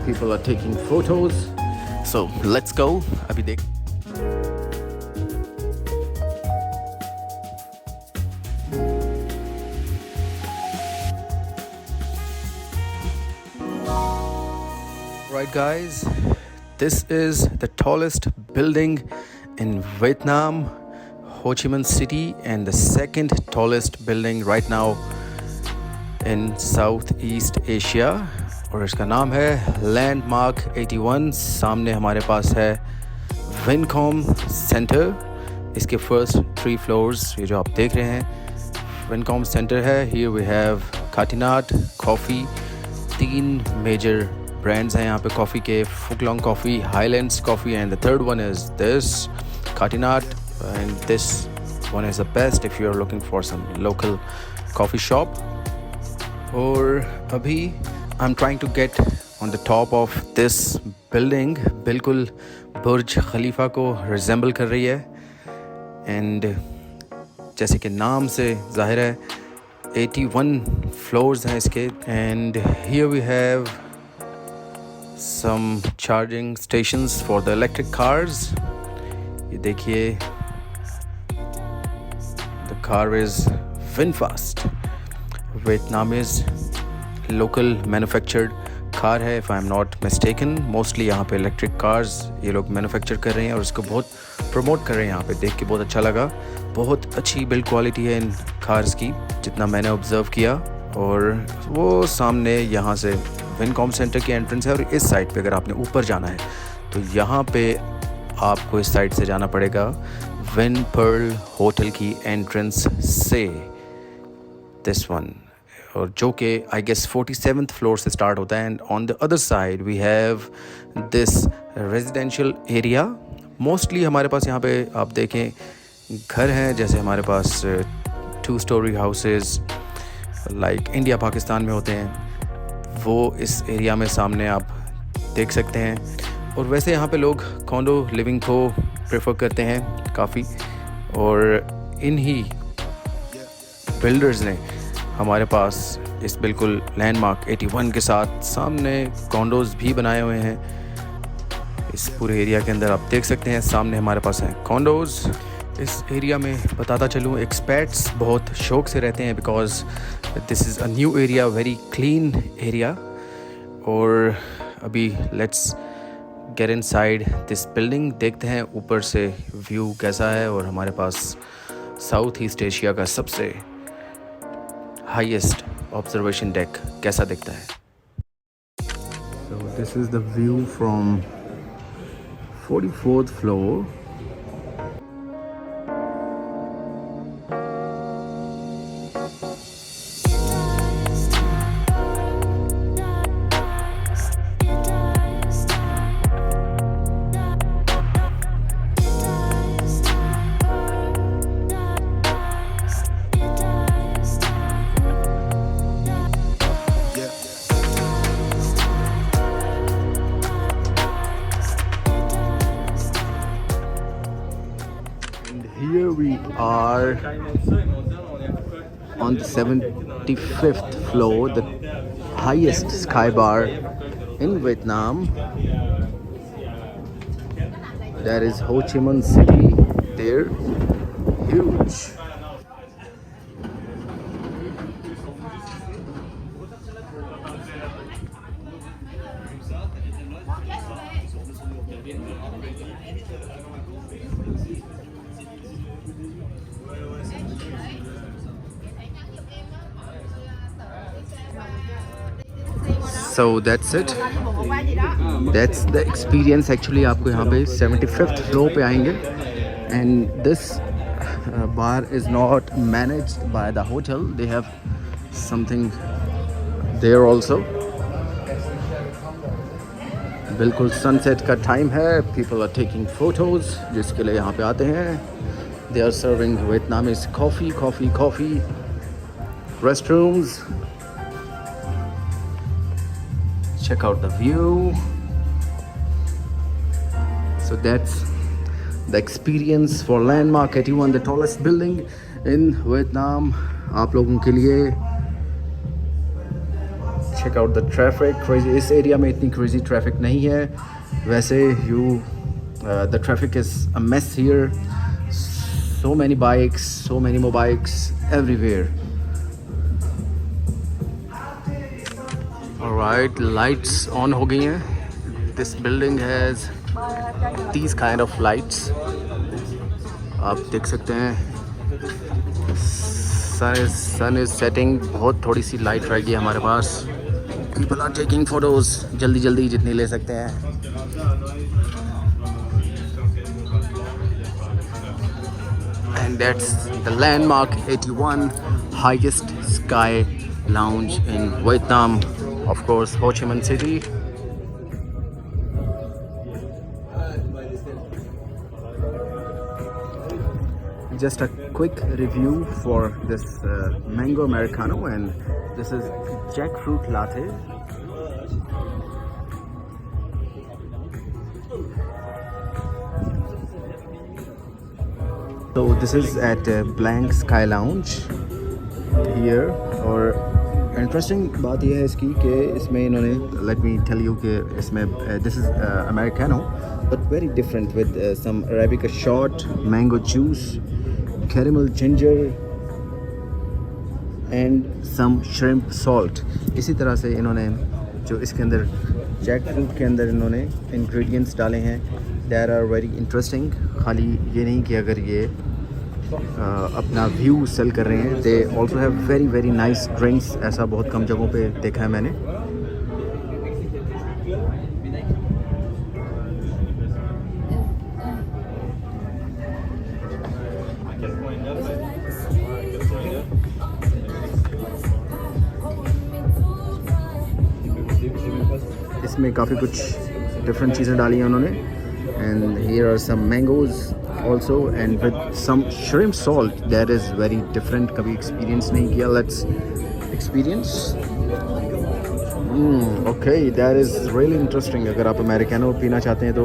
People are taking photos. So let's go. अभी देख Right guys, this is the tallest building in Vietnam, Ho Chi Minh City, and the second tallest building right now in Southeast Asia. और इसका नाम है landmark 81. सामने हमारे पास है विनकॉम सेंटर. इसके फर्स्ट 3 फ्लोर्स ये जो आप देख रहे हैं विनकॉम सेंटर है. Here we have Katinat coffee. 3 major brands हैं यहाँ पे कॉफ़ी के. Phuc Long coffee, Highlands coffee, and the third one is this Katinat. And this one is the best if you are looking for some local coffee shop. और अभी I'm trying to get on the top of this building. बिल्कुल बुर्ज खलीफा को resemble कर रही है. And जैसे कि नाम से जाहिर है 81 फ्लोर्स हैं इसके. And here we have some charging stations for the electric cars. ये देखिए the car is VinFast. Vietnamese local manufactured car है if I am not mistaken. Mostly यहाँ पे इलेक्ट्रिक कार्स ये लोग मैन्युफैक्चर कर रहे हैं और इसको बहुत प्रमोट कर रहे हैं. यहाँ पे देख के बहुत अच्छा लगा. बहुत अच्छी बिल्ड क्वालिटी है इन कार्स की जितना मैंने ऑब्ज़र्व किया. और वो सामने यहाँ से विनकॉम सेंटर की एंट्रेंस है. और इस साइड पे अगर आपने ऊपर जाना है तो यहाँ पे आपको इस साइड से जाना पड़ेगा विन पर्ल होटल की एंट्रेंस से. दिस वन, और जो कि आई गेस 47th फ्लोर से स्टार्ट होता है. And on the other side we have this residential area. Mostly हमारे पास यहाँ पे आप देखें घर हैं जैसे हमारे पास 2 story houses like India Pakistan में होते हैं, वो इस एरिया में सामने आप देख सकते हैं. और वैसे यहाँ पे लोग कॉन्डो लिविंग को प्रेफर करते हैं काफ़ी. और इन्हीं बिल्डर्स ने हमारे पास इस बिल्कुल लैंडमार्क 81 के साथ सामने कॉन्डोज़ भी बनाए हुए हैं. इस पूरे एरिया के अंदर आप देख सकते हैं सामने हमारे पास हैं कॉन्डोज़. इस एरिया में बताता चलूँ एक्सपेट्स बहुत शौक से रहते हैं because this is a new area, very clean area. और अभी let's get inside this building. देखते हैं ऊपर से व्यू कैसा है. और हमारे पास साउथ ईस्ट एशिया का सबसे हाईएस्ट ऑब्जर्वेशन डेक कैसा दिखता है. So this is the view from 44th floor. Here we are on the 75th floor, the highest sky bar in Vietnam. That is Ho Chi Minh City there. Huge. So that's it. That's the experience actually. आपको यहाँ पे 75th floor पे आएंगे. And this bar is not managed by the hotel. They have something there also. बिल्कुल sunset का time है. People are taking photos जिसके लिए यहाँ पे आते हैं. They are serving Vietnamese coffee. Restrooms. Check out the view. So that's the experience for Landmark 81, the tallest building in Vietnam, आप लोगों के लिए। Check out the traffic. Crazy, इस एरिया में इतनी क्रेजी ट्रैफिक नहीं है वैसे। The traffic is a mess here, so many bikes, so many motorbikes everywhere. Alright, lights on हो गई हैं। This building has these kind of lights. आप देख सकते हैं sun is setting। बहुत थोड़ी सी लाइट रहेगी हमारे पास। People are taking photos जल्दी जल्दी जितनी ले सकते हैं। And that's the landmark 81 highest sky lounge in Vietnam, of course, Ho Chi Minh City. Just a quick review for this mango americano, and this is jackfruit latte. So this is at Blank Sky Lounge here। और interesting बात यह है इसकी कि इसमें इन्होंने, let me tell you कि इसमें this is americano but very different with some arabica shot, mango juice, caramel ginger and some shrimp salt. इसी तरह से इन्होंने जो इसके अंदर जैक फ्रूट के अंदर इन्होंने इंग्रेडिएंट्स डाले हैं, देर आर वेरी इंटरेस्टिंग। खाली ये नहीं कि अगर ये अपना व्यू सेल कर रहे हैं, they also have very very nice drinks. ऐसा बहुत कम जगहों पे देखा है मैंने। इसमें काफ़ी कुछ डिफरेंट चीज़ें डाली हैं उन्होंने। And here are some mangoes also and with some shrimp salt that is very different। कभी एक्सपीरियंस नहीं किया, let's experience। okay, that is really interesting। अगर आप अमेरिकानो पीना चाहते हैं तो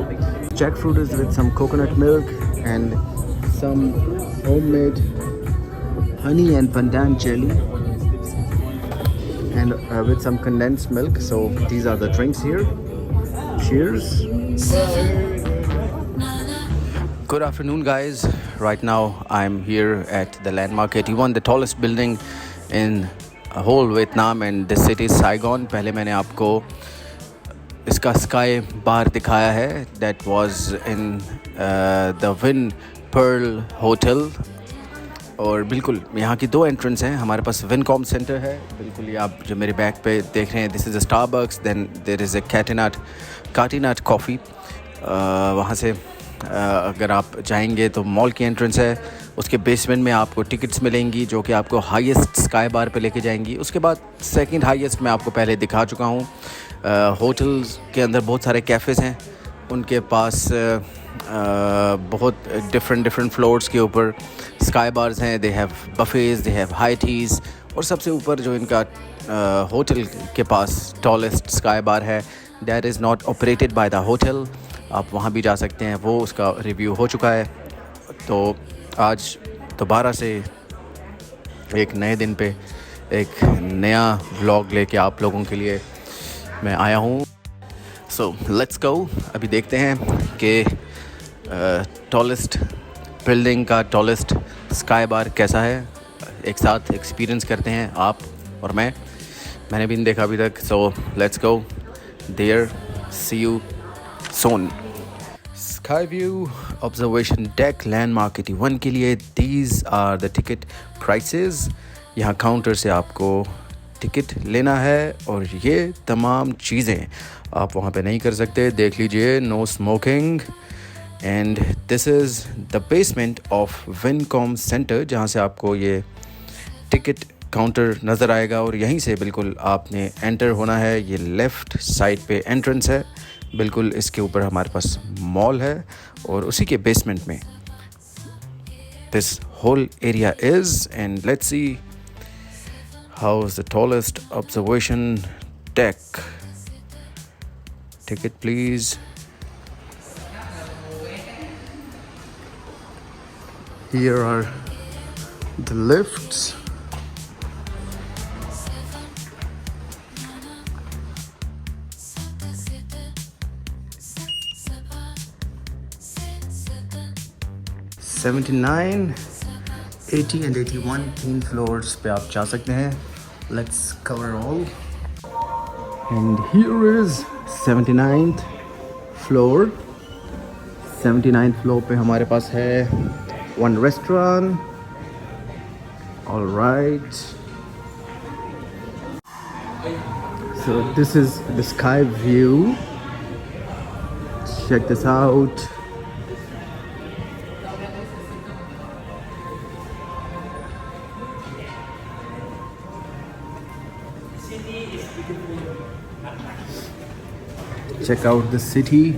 jackfruit is with some coconut milk and some homemade honey and pandan jelly and with some condensed milk। So these are the drinks here। Cheers। Good afternoon guys, right now I'm here at the landmark 81, the tallest building in whole Vietnam and the city is Saigon। पहले मैंने आपको इसका sky bar दिखाया है, that was in the Win Pearl Hotel। और बिल्कुल यहाँ की दो एंट्रेंस हैं। हमारे पास विनकॉम सेंटर है, बिल्कुल ये आप जो मेरे बैक पे देख रहे हैं, this is a Starbucks, then there is a Katinat coffee. वहाँ से अगर आप जाएंगे तो मॉल की एंट्रेंस है, उसके बेसमेंट में आपको टिकट्स मिलेंगी जो कि आपको हाईएस्ट स्काई बार पे लेके जाएंगी। उसके बाद सेकंड हाईएस्ट मैं आपको पहले दिखा चुका हूँ। होटल्स के अंदर बहुत सारे कैफ़ेज़ हैं, उनके पास बहुत डिफरेंट फ्लोर्स के ऊपर स्काई बार्स हैं। They have buffets, they have high teas, और सबसे ऊपर जो इनका होटल के पास टॉलेस्ट स्काई बार है, that is not operated by the hotel. आप वहाँ भी जा सकते हैं, वो उसका रिव्यू हो चुका है। तो आज दोबारा से एक नए दिन पे एक नया व्लॉग लेके आप लोगों के लिए मैं आया हूँ। सो लेट्स गो। अभी देखते हैं कि टॉलेस्ट बिल्डिंग का टॉलेस्ट स्काई बार कैसा है। एक साथ एक्सपीरियंस करते हैं आप और मैंने भी नहीं देखा अभी तक। So let's go there, see you soon। Sky View Observation Deck Landmark 81 के लिए these are the ticket prices। यहाँ काउंटर से आपको टिकट लेना है और ये तमाम चीज़ें आप वहाँ पे नहीं कर सकते। देख लीजिए, no smoking. And this is the basement of Vincom centre, जहाँ से आपको ये टिकट काउंटर नज़र आएगा और यहीं से बिल्कुल आपने एंटर होना है। ये लेफ़्ट साइड पे एंट्रेंस है, बिल्कुल इसके ऊपर हमारे पास मॉल है और उसी के बेसमेंट में this whole area is. And let's see how is the tallest observation deck. Ticket please. Here are the lifts 79, 80 and 81 तीन फ्लोर्स पे आप जा सकते हैं. Let's cover all. And here is 79th floor. 79th floor पे हमारे पास है one restaurant. All right. So this is the sky view. Check this out. Check out the city,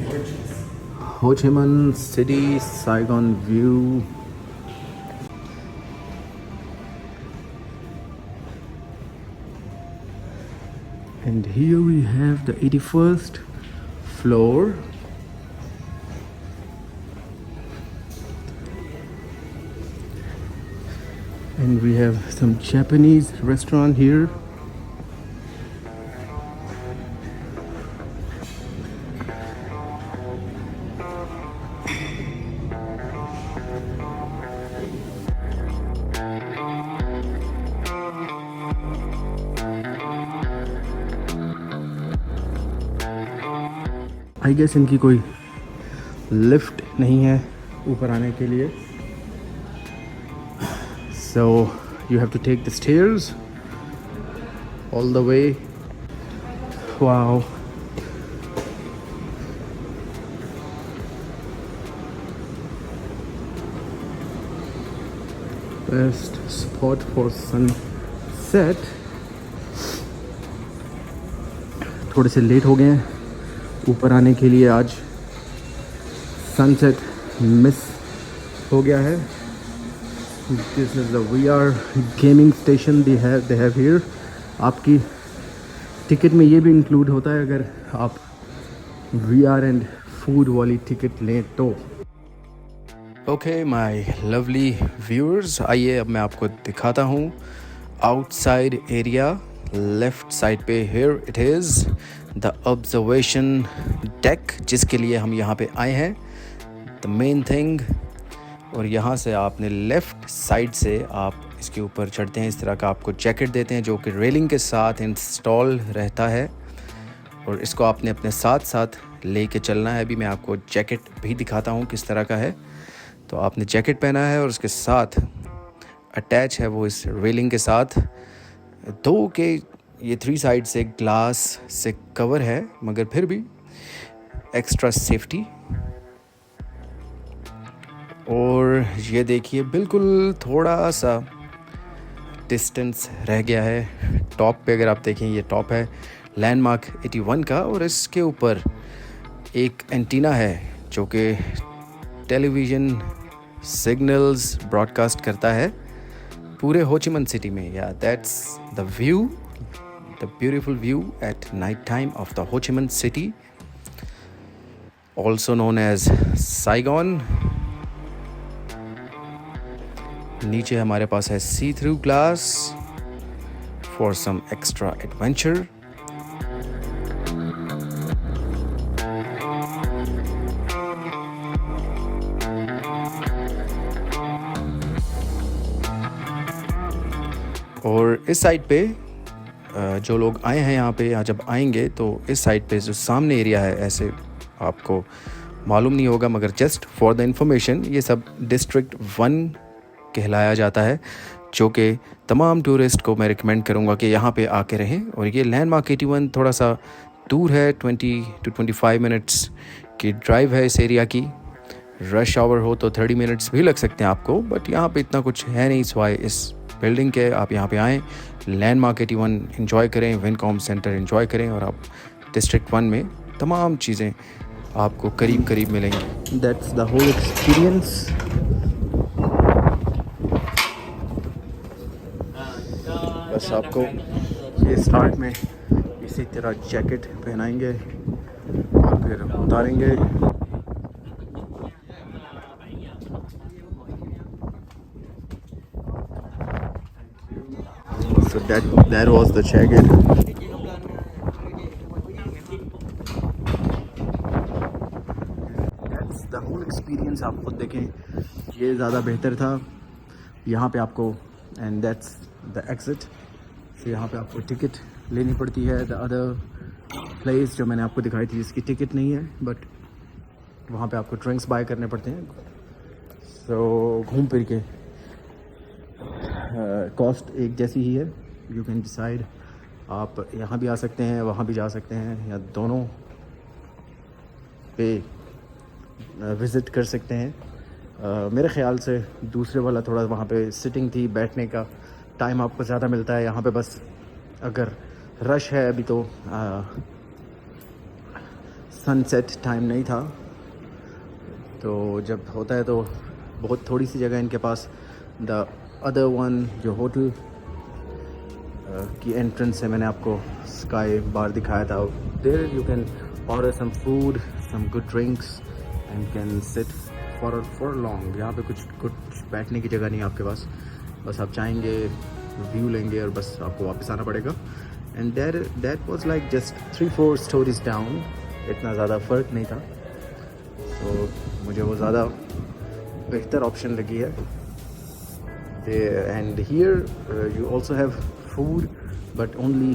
Ho Chi Minh City, Saigon view. And here we have the 81st floor. And we have some Japanese restaurant here. I guess इनकी कोई lift नहीं है ऊपर आने के लिए, so you have to take the stairs all the way. Wow, best spot for sunset. थोड़े से लेट हो गए हैं ऊपर आने के लिए, आज सनसेट मिस हो गया है. This is the VR gaming station they have here. आपकी टिकट में ये भी इंक्लूड होता है अगर आप VR एंड फूड वाली टिकट लें तो. ओके माय लवली व्यूअर्स, आइए अब मैं आपको दिखाता हूँ आउटसाइड एरिया. लेफ्ट साइड पे here it is the observation deck, जिसके लिए हम यहाँ पे आए हैं, द मेन थिंग. और यहाँ से आपने लेफ़्ट साइड से आप इसके ऊपर चढ़ते हैं. इस तरह का आपको जैकेट देते हैं जो कि रेलिंग के साथ इंस्टॉल रहता है, और इसको आपने अपने साथ साथ लेके चलना है. अभी मैं आपको जैकेट भी दिखाता हूँ किस तरह का है. तो आपने जैकेट पहना है और उसके साथ अटैच है वो इस रेलिंग के साथ. दो के ये 3 साइड से ग्लास से कवर है, मगर फिर भी एक्स्ट्रा सेफ्टी. और ये देखिए बिल्कुल थोड़ा सा डिस्टेंस रह गया है टॉप पे. अगर आप देखें ये टॉप है लैंडमार्क 81 का, और इसके ऊपर एक एंटीना है जो कि टेलीविज़न सिग्नल्स ब्रॉडकास्ट करता है पूरे हो ची मिन सिटी में. या that's the view, the beautiful view at night time of the Ho Chi Minh City, also known as Saigon. नीचे हमारे पास है see through glass for some extra adventure. और इस साइड पे जो लोग आए हैं यहाँ पे, यहाँ जब आएंगे तो इस साइड पे जो सामने एरिया है, ऐसे आपको मालूम नहीं होगा मगर जस्ट फॉर द इंफॉर्मेशन, ये सब डिस्ट्रिक्ट 1 कहलाया जाता है, जो कि तमाम टूरिस्ट को मैं रिकमेंड करूँगा कि यहाँ पे आके रहें. और ये लैंडमार्क 81 थोड़ा सा दूर है, 20 to 25 मिनट्स की ड्राइव है इस एरिया की. रश आवर हो तो 30 मिनट्स भी लग सकते हैं आपको, बट यहाँ पे इतना कुछ है नहीं. स्वाय इस बिल्डिंग के आप यहाँ पे आएँ, लैंडमार्क 81 एंजॉय करें, विनकॉम सेंटर एंजॉय करें, और आप डिस्ट्रिक्ट 1 में तमाम चीज़ें आपको करीब करीब मिलेंगी. That's the whole experience. बस आपको ये स्टार्ट में इसी तरह जैकेट पहनाएंगे और फिर उतारेंगे. So that was the jacket. That's the whole experience. Experience आप खुद देखें, ये ज़्यादा बेहतर था। यहाँ पे आपको एंड दैट्स द एग्ज़िट, तो यहाँ पे आपको टिकट लेनी पड़ती है। द अदर प्लेस जो मैंने आपको दिखाई थी इसकी टिकट नहीं है, बट वहाँ पे आपको ड्रिंक्स बाय करने पड़ते हैं। सो घूम फिर के कॉस्ट एक जैसी ही है। यू कैन डिसाइड, आप यहाँ भी आ सकते हैं, वहाँ भी जा सकते हैं, या दोनों पे विज़िट कर सकते हैं। मेरे ख़्याल से दूसरे वाला थोड़ा वहाँ पे सिटिंग थी, बैठने का टाइम आपको ज़्यादा मिलता है। यहाँ पे बस अगर रश है, अभी तो सनसेट टाइम नहीं था, तो जब होता है तो बहुत थोड़ी सी जगह इनके पास। द अदर वन जो होटल की एंट्रेंस है, मैंने आपको स्काई बार दिखाया था, there you can order some food, some good drinks and can sit for long. यहाँ पे कुछ बैठने की जगह नहीं है आपके पास, बस आप चाहेंगे व्यू लेंगे और बस आपको वापस आना पड़ेगा। And that was like just 3-4 stories down, इतना ज़्यादा फ़र्क नहीं था। तो मुझे वो ज़्यादा बेहतर ऑप्शन लगी है। And here you also have food, but only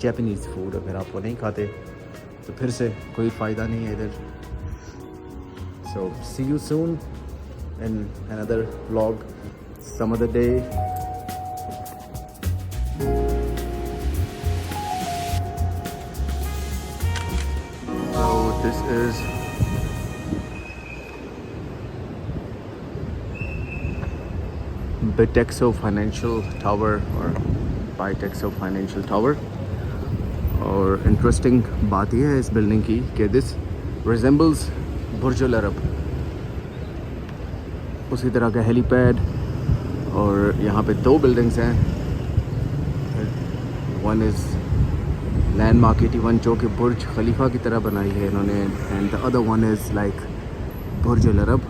Japanese food. अगर आप वो नहीं खाते तो फिर से कोई फ़ायदा नहीं है इधर। So see you soon in another vlog some other day. So this is Bitexo Financial Tower or Bitexo Financial Tower. और इंटरेस्टिंग बात यह है इस बिल्डिंग की कि दिस रिजेंबल्स बुर्ज अल अरब, उसी तरह का हेलीपैड। और यहाँ पे 2 बिल्डिंग्स हैं, वन इज़ लैंडमार्क 81 जो कि बुर्ज खलीफा की तरह बनाई है इन्होंने, and the other one is like Burj Al Arab.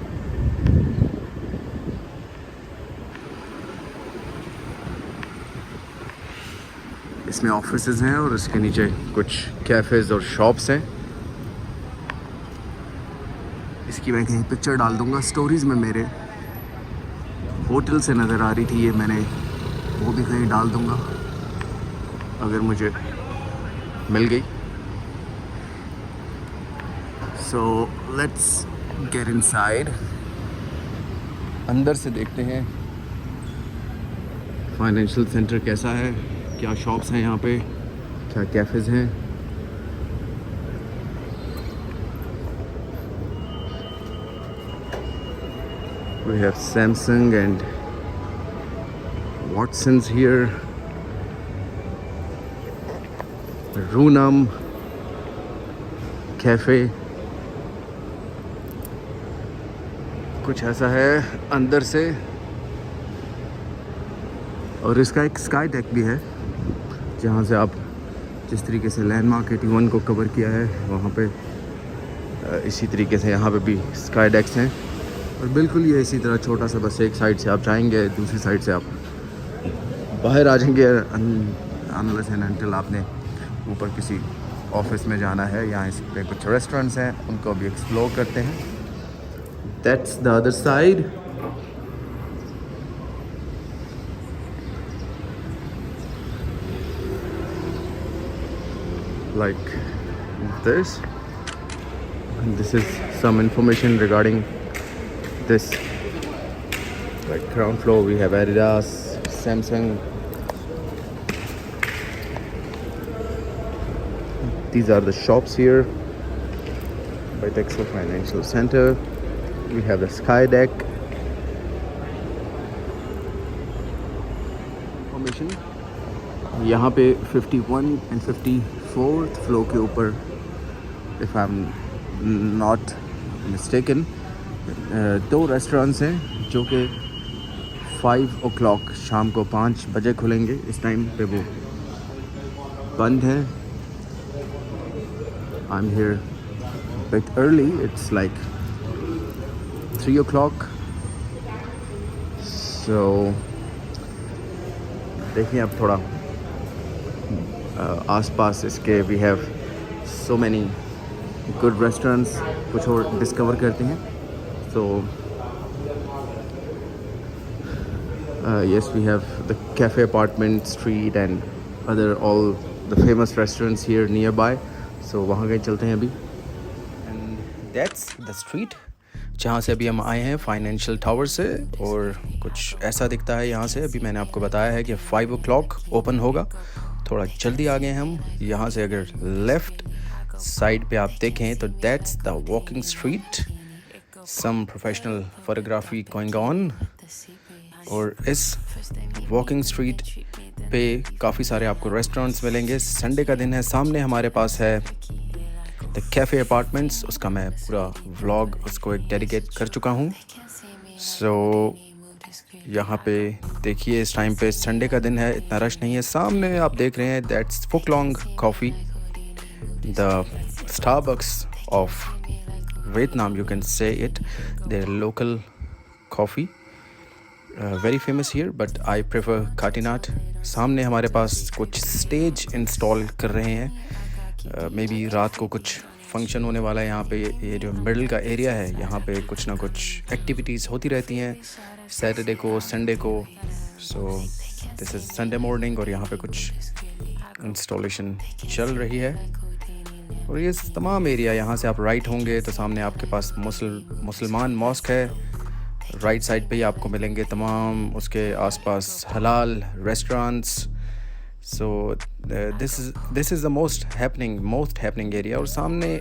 इसमें ऑफिसेज हैं और इसके नीचे कुछ कैफ़ेज़ और शॉप्स हैं। इसकी मैं कहीं पिक्चर डाल दूँगा स्टोरीज़ में। मेरे होटल से नज़र आ रही थी ये, मैंने वो भी कहीं डाल दूँगा अगर मुझे मिल गई। सो लेट्स गेट इनसाइड, अंदर से देखते हैं फाइनेंशियल सेंटर कैसा है, क्या शॉप्स हैं यहाँ पे, क्या कैफ़ेज़ हैं। We have Samsung and Watson's here. Runam Cafe. कुछ ऐसा है अंदर से। और इसका एक स्काई डेक भी है, जहाँ से आप जिस तरीके से लैंडमार्क 81 को कवर किया है वहाँ पे इसी तरीके से यहाँ पे भी स्काई डेक्स हैं। और बिल्कुल ये इसी तरह छोटा सा, बस एक साइड से आप जाएंगे, दूसरी साइड से आप बाहर आ जाएंगे, अनलेस एंड अनटिल आपने ऊपर किसी ऑफिस में जाना है। यहाँ इस पे कुछ रेस्टोरेंट्स हैं, उनको भी एक्सप्लोर करते हैं। That's the other side. Like this, and this is some information regarding this. Like ground floor we have Adidas, Samsung. These are the shops here. Bitexo Financial Center. We have the Sky Deck. Information. यहाँ पे 51 and 54th floor के ऊपर, if I am not mistaken, 2 restaurants हैं जो कि 5 o'clock शाम को 5 बजे खुलेंगे। इस टाइम पे वो बंद है। I am here bit early, it's like 3 o'clock। So देखिए अब थोड़ा आसपास इसके we have so many good restaurants, कुछ और डिस्कवर करते हैं। So yes, we have the cafe, apartment, street and other all the famous restaurants here nearby. So वहाँ कहीं चलते हैं अभी. And that's the street जहाँ से अभी हम आए हैं, फाइनेंशियल टावर से. और कुछ ऐसा दिखता है यहाँ से. अभी मैंने आपको बताया है कि 5 o'clock ओपन होगा. थोड़ा जल्दी आ गए हम. यहाँ से अगर लेफ़्ट साइड पे आप देखें तो that's the walking street. Some professional photography going on. और इस वॉकिंग स्ट्रीट पे काफ़ी सारे आपको रेस्टोरेंट्स मिलेंगे. संडे का दिन है. सामने हमारे पास है द कैफ़े अपार्टमेंट्स. उसका मैं पूरा व्लॉग उसको एक डेडिकेट कर चुका हूँ. सो यहाँ पे देखिए, इस टाइम पे संडे का दिन है, इतना रश नहीं है. सामने आप देख रहे हैं that's Phuc Long coffee, the Starbucks of Vietnam, you can say it. Their local coffee very famous here, but I prefer Katinat. सामने हमारे पास कुछ स्टेज इंस्टॉल कर रहे हैं. मे बी रात को कुछ फंक्शन होने वाला है यहाँ पे. ये जो मिडल का एरिया है, यहाँ पे कुछ ना कुछ एक्टिविटीज़ होती रहती हैं सैटरडे को, संडे को. So this is Sunday morning और यहाँ पे कुछ इंस्टॉलेशन चल रही है. और ये तमाम एरिया, यहाँ से आप राइट होंगे तो सामने आपके पास मुसलमान मॉस्क है. राइट साइड पे ही आपको मिलेंगे तमाम उसके आसपास हलाल restaurants. So this is the most happening area. और सामने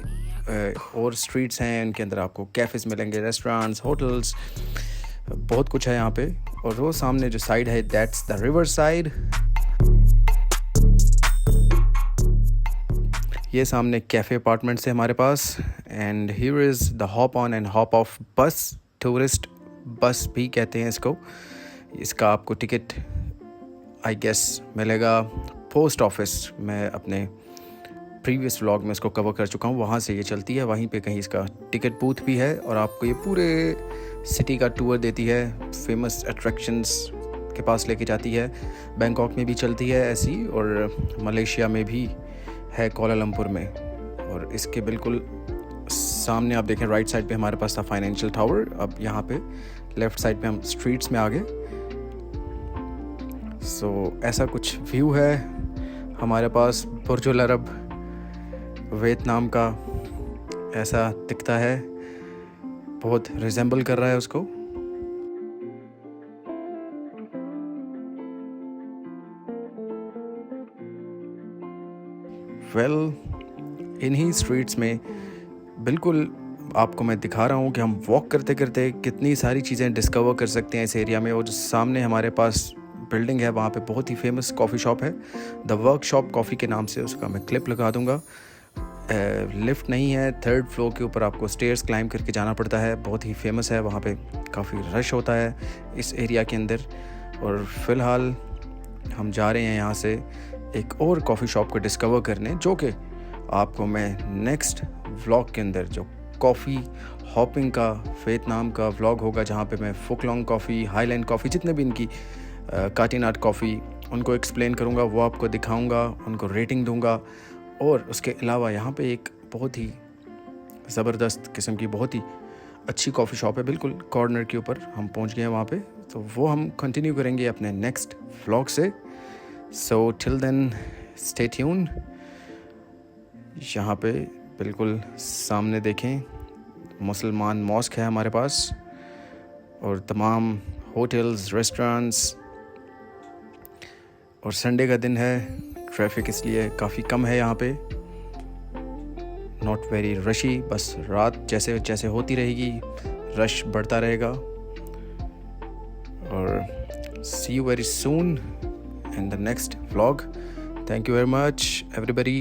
और स्ट्रीट्स हैं, इनके अंदर आपको कैफ़ेज़ मिलेंगे, रेस्टोरेंट्स, होटल्स, बहुत कुछ है यहाँ पे. और वो सामने जो साइड है दैट्स द रिवर साइड. ये सामने कैफ़े अपार्टमेंट्स है हमारे पास. And here is the hop on and hop off bus. Tourist bus भी कहते हैं इसको. इसका आपको टिकट आई गेस मिलेगा पोस्ट ऑफिस. मैं अपने प्रीवियस व्लॉग में इसको कवर कर चुका हूँ. वहाँ से ये चलती है. वहीं पे कहीं इसका टिकट बूथ भी है और आपको ये पूरे सिटी का टूर देती है. फेमस अट्रैक्शंस के पास लेके जाती है. बैंकॉक में भी चलती है ऐसी, और मलेशिया में भी है, कोलालमपुर में. और इसके बिल्कुल सामने आप देखें राइट साइड पे हमारे पास था फाइनेंशियल टावर. अब यहाँ पे लेफ़्ट साइड पे हम स्ट्रीट्स में आ गए. सो ऐसा कुछ व्यू है हमारे पास. बुर्जुल अरब वियतनाम का ऐसा दिखता है, बहुत रिजेंबल कर रहा है उसको. इन्हीं स्ट्रीट्स में बिल्कुल आपको मैं दिखा रहा हूँ कि हम वॉक करते करते कितनी सारी चीज़ें डिस्कवर कर सकते हैं इस एरिया में. और जो सामने हमारे पास बिल्डिंग है, वहाँ पे बहुत ही फेमस कॉफ़ी शॉप है, द वर्कशॉप कॉफ़ी के नाम से. उसका मैं क्लिप लगा दूँगा. लिफ्ट नहीं है. 3rd फ्लोर के ऊपर आपको स्टेयर्स क्लाइंब करके जाना पड़ता है. बहुत ही फेमस है. वहाँ पे काफ़ी रश होता है इस एरिया के अंदर. और फ़िलहाल हम जा रहे हैं यहाँ से एक और कॉफ़ी शॉप को डिस्कवर करने, जो कि आपको मैं नेक्स्ट व्लॉग के अंदर, जो कॉफ़ी हॉपिंग का वियतनाम का व्लॉग होगा, जहाँ पे मैं फुकलोंग कॉफ़ी, हाईलैंड कॉफ़ी, जितने भी इनकी काटीनाट कॉफ़ी, उनको एक्सप्लेन करूँगा, वो आपको दिखाऊँगा, उनको रेटिंग दूँगा. और उसके अलावा यहाँ पे एक बहुत ही ज़बरदस्त किस्म की बहुत ही अच्छी कॉफ़ी शॉप है, बिल्कुल कॉर्नर के ऊपर. हम पहुँच गए हैं वहाँ पे, तो वो हम कंटिन्यू करेंगे अपने नेक्स्ट व्लॉग से. So till then stay tuned. यहाँ पे बिल्कुल सामने देखें मुसलमान मॉस्क है हमारे पास, और तमाम होटल्स, रेस्टोरेंट्स. और संडे का दिन है, ट्रैफिक इसलिए काफ़ी कम है यहाँ पे. नॉट वेरी रशी. बस रात जैसे जैसे होती रहेगी रश बढ़ता रहेगा. और see you very soon in the next vlog. Thank you very much everybody.